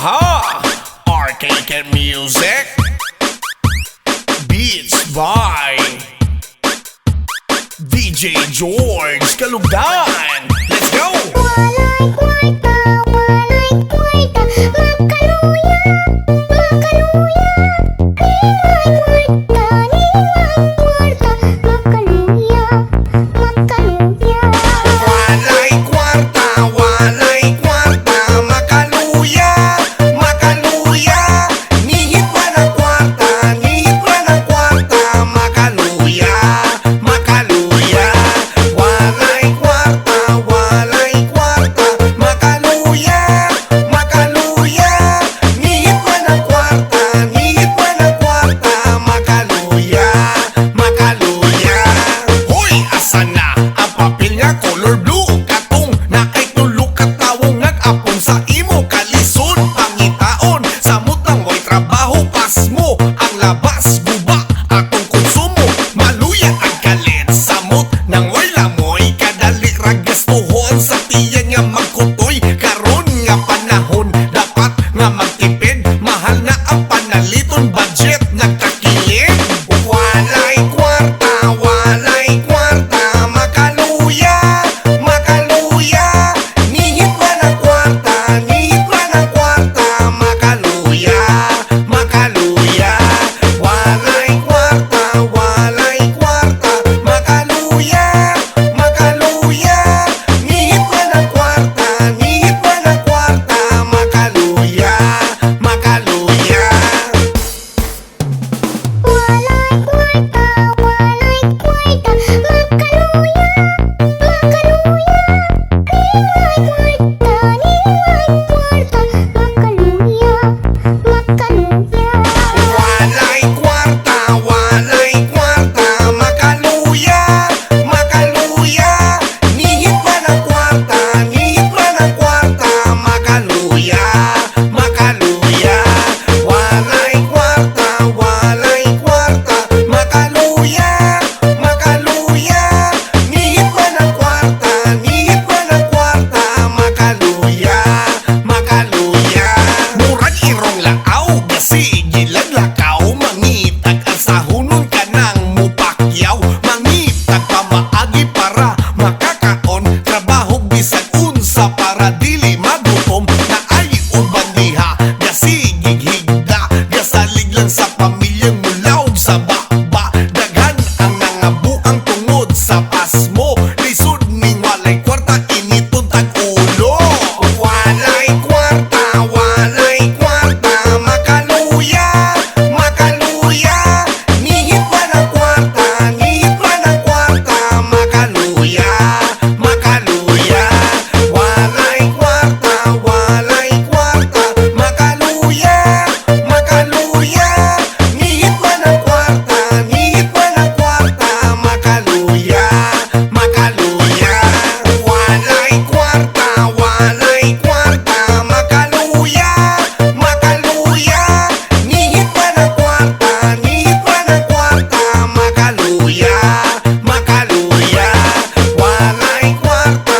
Aha! Arcade music. Beats by DJ George Calugdan. Let's go! Walay kwarta, walay kwarta, Makaluya, Makaluya. Walay kwarta, Makaluya, Makaluya. Walay kwarta, Makaluya, Makaluya. Nihit man ang kwarta, Makaluya, Makaluya. Walay kwarta, Makaluya, Makaluya. Nihit man ang kwarta, Makaluya, Makaluya. Hoy, asa na ang papel nga color blue? Katong na kay tulog katawong nag-apon sa imo kalisod pangitaon. Samot lang mo'y trabaho pas mo ang labas guba atong konsumo. Maluya ang kalit samot nang mo'y lamoy kadali ragastuhon sa tiyan nga magkutoy. Karon nga panahon dapat nga magtipid, mahal na ang panaliton, budget nagkakilid. Walay kwarta, Makaluya, Makaluya. Nihit man ang kwarta, Makaluya, Makaluya. Walay kwarta, Makaluya, Makaluya. Nihit man ang kwarta, Makaluya, Makaluya. Walay kwarta, Makaluya, Makaluya. Walay kwarta, Makaluya, Makaluya. Walay kwarta, Makaluya, Makaluya. Nihit man ang kwarta, Makaluya, Makaluya. Walay kwarta, Makaluya, Makaluya. Nihit man ang kwarta, Makaluya, Makaluya. Murag irong lakaw, gasigilan lakaw. Mangitag ang sahunon ka nang mupakyaw. Mangitag pa maagi para makakaon. Trabaho bisag unsa para dili magutom. Na ay uban diha, gasigig higda. Gasalig lang sa pamilyang mulaog sa baba. Daghan ang nangabuang tungod sa pasmo. Lisod ning walay kwarta, initon tag-ulo. Walay kwarta, Makaluya, Makaluya. Nihit man ang kwarta, Makaluya, Makaluya. Walay kwarta, Makaluya, Makaluya. Nihit man ang kwarta, Makaluya, Makaluya. Walay kwarta, Makaluya, Makaluya. Nihit man ang kwarta, Makaluya, Makaluya. Walay kwarta,